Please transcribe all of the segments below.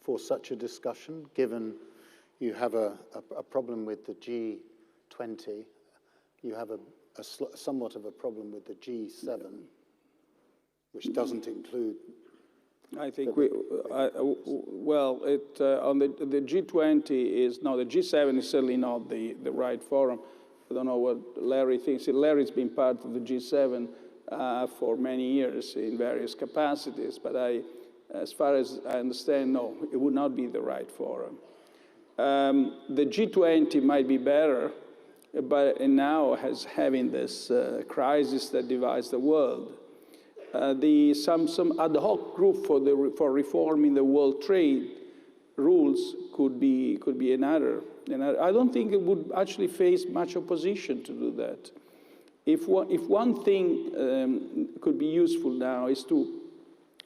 for such a discussion, given you have a problem with the G20, you have somewhat of a problem with the G7, which doesn't include. I think well, on the G20 is, no, the G7 is certainly not the right forum. I don't know what Larry thinks. Larry's been part of the G7 for many years in various capacities, but as far as I understand, no, it would not be the right forum. The G20 might be better, but now having this crisis that divides the world. Some ad hoc group for reforming the world trade rules could be another. And I don't think it would actually face much opposition to do that. If one thing could be useful now is to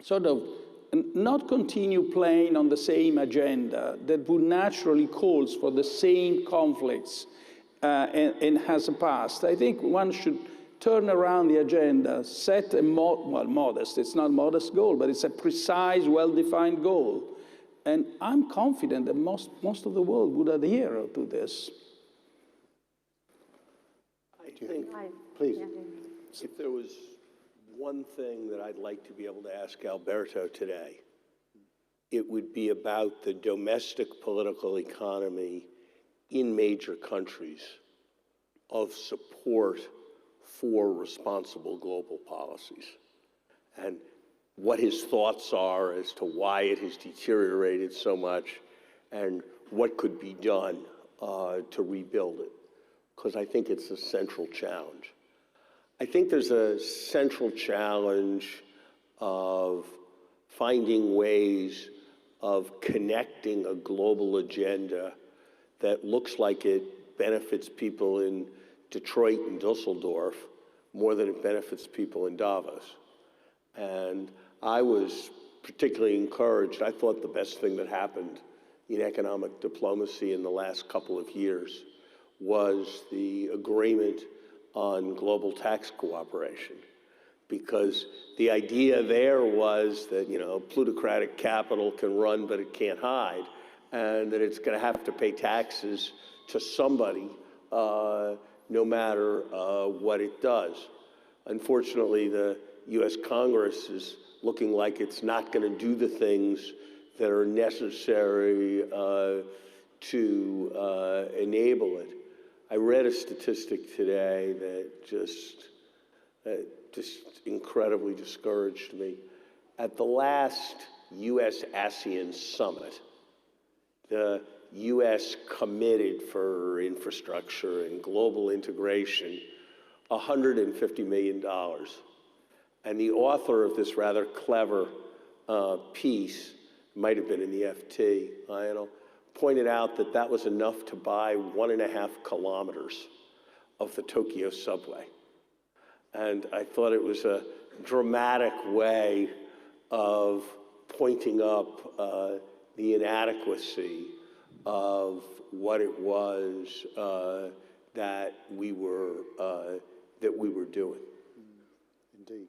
sort of not continue playing on the same agenda that would naturally calls for the same conflicts and has a past. I think one should turn around the agenda, set a modest, it's not a modest goal, but it's a precise, well-defined goal. And I'm confident that most of the world would adhere to this. I think, please. if there was one thing that I'd like to be able to ask Alberto today, it would be about the domestic political economy in major countries of support for responsible global policies, and what his thoughts are as to why it has deteriorated so much and what could be done to rebuild it, because I think it's a central challenge. I think there's a central challenge of finding ways of connecting a global agenda that looks like it benefits people in Detroit and Dusseldorf more than it benefits people in Davos. And I was particularly encouraged. I thought the best thing that happened in economic diplomacy in the last couple of years was the agreement on global tax cooperation, because the idea there was that, you know, plutocratic capital can run, but it can't hide, and that it's going to have to pay taxes to somebody no matter what it does. Unfortunately, the US Congress is looking like it's not going to do the things that are necessary to enable it. I read a statistic today that just incredibly discouraged me. At the last US-ASEAN summit, the US committed for infrastructure and global integration $150 million. And the author of this rather clever piece, might have been in the FT, pointed out that that was enough to buy 1.5 kilometers of the Tokyo subway. And I thought it was a dramatic way of pointing up the inadequacy of what it was that we were doing. Indeed.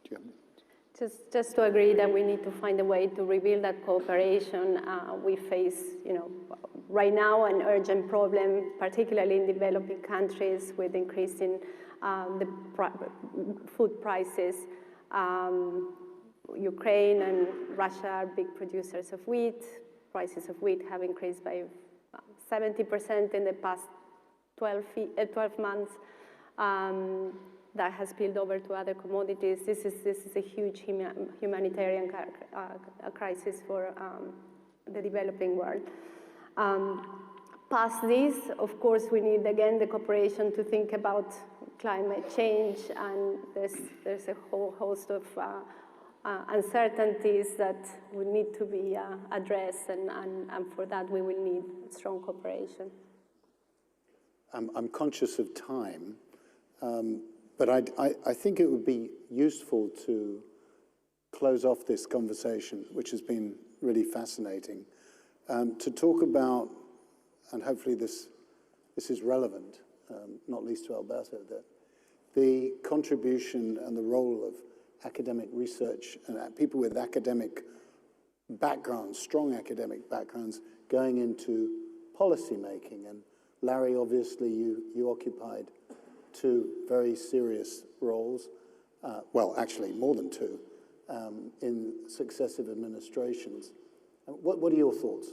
Do you have Just to agree that we need to find a way to rebuild that cooperation. We face, right now an urgent problem, particularly in developing countries with increasing the food prices. Ukraine and Russia are big producers of wheat. Prices of wheat have increased by 70% in the past 12 months. That has spilled over to other commodities. This is a huge humanitarian crisis for the developing world. Past this, of course, we need again the cooperation to think about climate change, and there's a whole host of uncertainties that will need to be addressed, and for that we will need strong cooperation. I'm conscious of time. But I think it would be useful to close off this conversation, which has been really fascinating, to talk about, and hopefully this is relevant, not least to Alberto, that the contribution and the role of academic research and people with academic backgrounds, strong academic backgrounds, going into policy making. And Larry, obviously, you occupied two very serious roles, well, actually more than two, in successive administrations. What are your thoughts?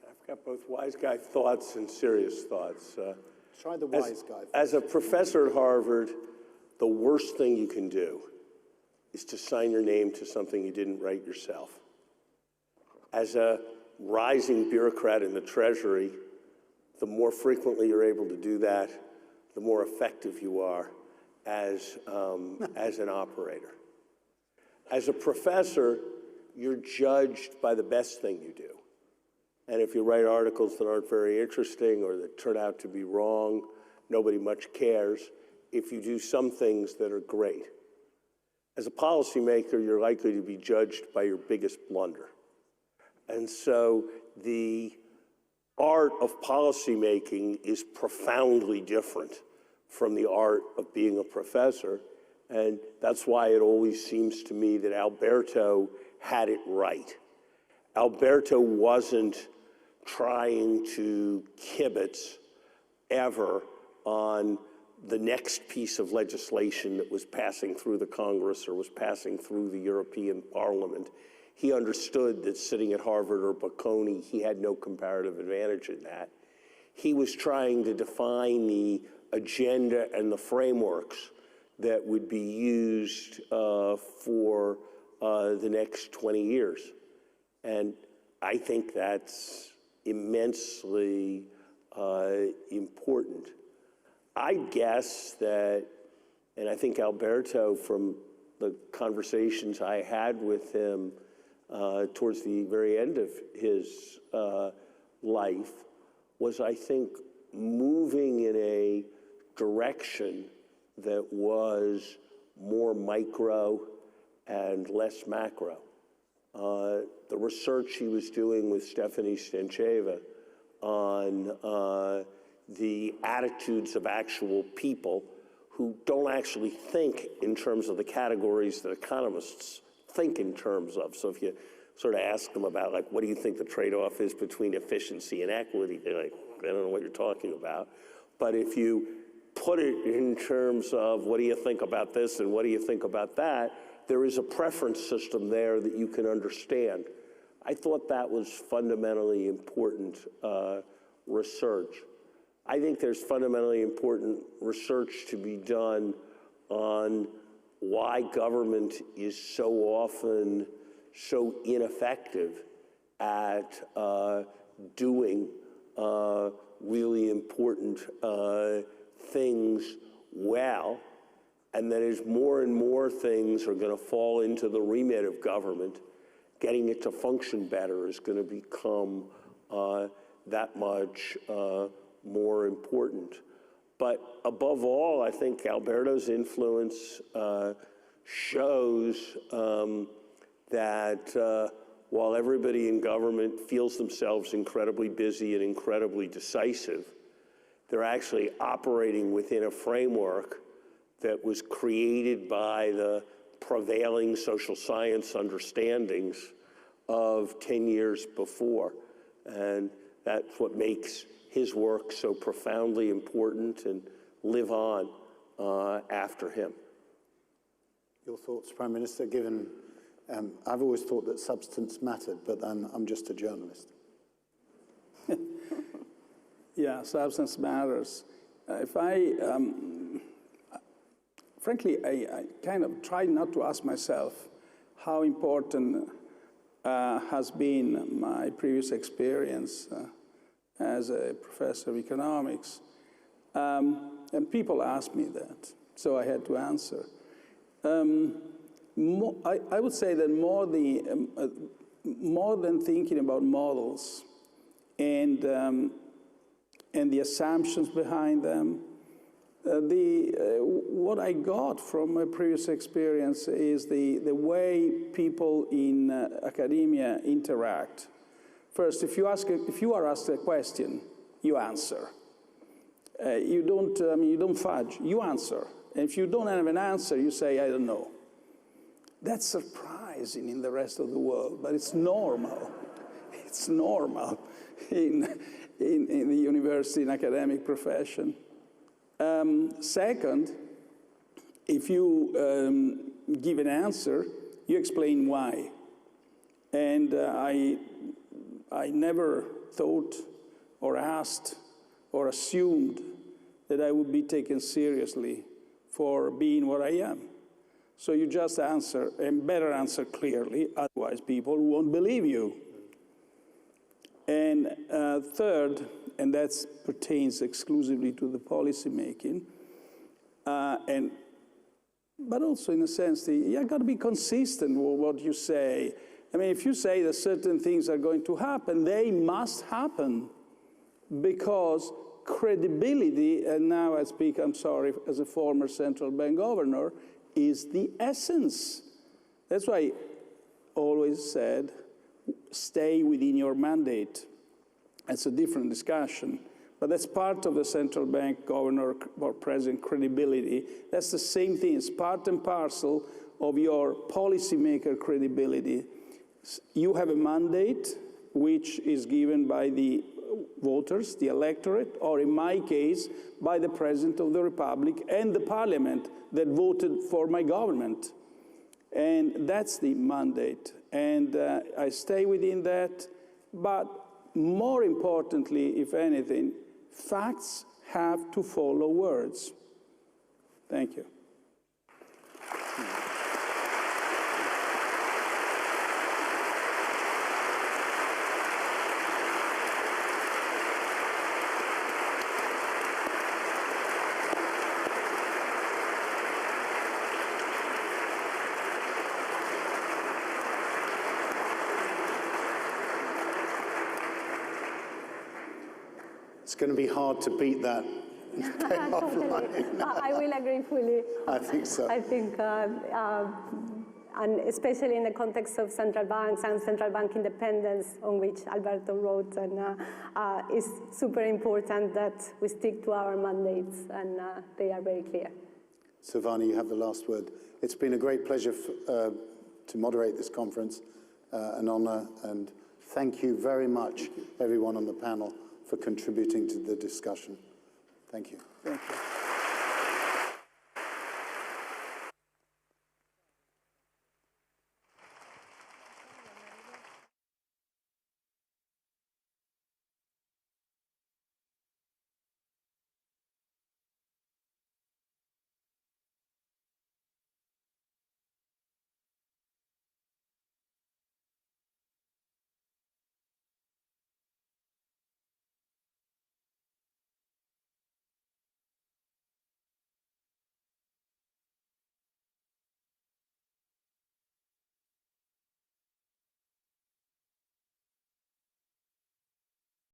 I've got both wise guy thoughts and serious thoughts. Try the wise guy first. As a professor at Harvard, the worst thing you can do is to sign your name to something you didn't write yourself. As a rising bureaucrat in the Treasury, the more frequently you're able to do that, the more effective you are as an operator. As a professor, you're judged by the best thing you do. And if you write articles that aren't very interesting or that turn out to be wrong, nobody much cares. If you do some things that are great. As a policymaker, you're likely to be judged by your biggest blunder. And so the art of policymaking is profoundly different from the art of being a professor. And that's why it always seems to me that Alberto had it right. Alberto wasn't trying to kibitz ever on the next piece of legislation that was passing through the Congress or was passing through the European Parliament. He understood that sitting at Harvard or Bocconi, he had no comparative advantage in that. He was trying to define the agenda and the frameworks that would be used for the next 20 years. And I think that's immensely important. I guess that, and I think Alberto, from the conversations I had with him towards the very end of his life, was, I think, moving in a direction that was more micro and less macro. The research he was doing with Stephanie Stancheva on the attitudes of actual people who don't actually think in terms of the categories that economists think in terms of. So if you sort of ask them about, like, what do you think the trade-off is between efficiency and equity, they're like, I don't know what you're talking about. But if you put it in terms of what do you think about this and what do you think about that, there is a preference system there that you can understand. I thought that was fundamentally important research. I think there's fundamentally important research to be done on why government is so often so ineffective at doing really important things well, and that as more and more things are going to fall into the remit of government, getting it to function better is going to become that much more important. But above all, I think Alberto's influence shows that while everybody in government feels themselves incredibly busy and incredibly decisive, they're actually operating within a framework that was created by the prevailing social science understandings of 10 years before. And that's what makes his work so profoundly important and live on after him. Your thoughts, Prime Minister, given, I've always thought that substance mattered, but then I'm just a journalist. Yeah, substance matters. Frankly, I kind of try not to ask myself how important has been my previous experience as a professor of economics. And people ask me that, so I had to answer. I would say that more than thinking about models and the assumptions behind them, what I got from my previous experience is the way people in academia interact. First, if you are asked a question, you answer. You don't fudge. You answer. And if you don't have an answer, you say, I don't know. That's surprising in the rest of the world, but it's normal. It's normal in the university and academic profession. Second, if you give an answer, you explain why. And I never thought or asked or assumed that I would be taken seriously for being what I am. So you just answer, and better answer clearly, otherwise people won't believe you. And third, and that pertains exclusively to the policy making, but also in a sense, you got to be consistent with what you say. I mean, if you say that certain things are going to happen, they must happen, because credibility, and now I speak, I'm sorry, as a former central bank governor, is the essence. That's why I always said, stay within your mandate. It's a different discussion, but that's part of the central bank governor or president credibility. That's the same thing. It's part and parcel of your policymaker credibility. You have a mandate which is given by the voters, the electorate, or in my case, by the President of the Republic and the Parliament that voted for my government. And that's the mandate. And I stay within that. But more importantly, if anything, facts have to follow words. Thank you. It's going to be hard to beat that. Totally. I will agree fully. I think so. I think, and especially in the context of central banks and central bank independence, on which Alberto wrote, and it's super important that we stick to our mandates, and they are very clear. Silvana, you have the last word. It's been a great pleasure to moderate this conference, an honor, and thank you very much, everyone on the panel, for contributing to the discussion. Thank you. Thank you.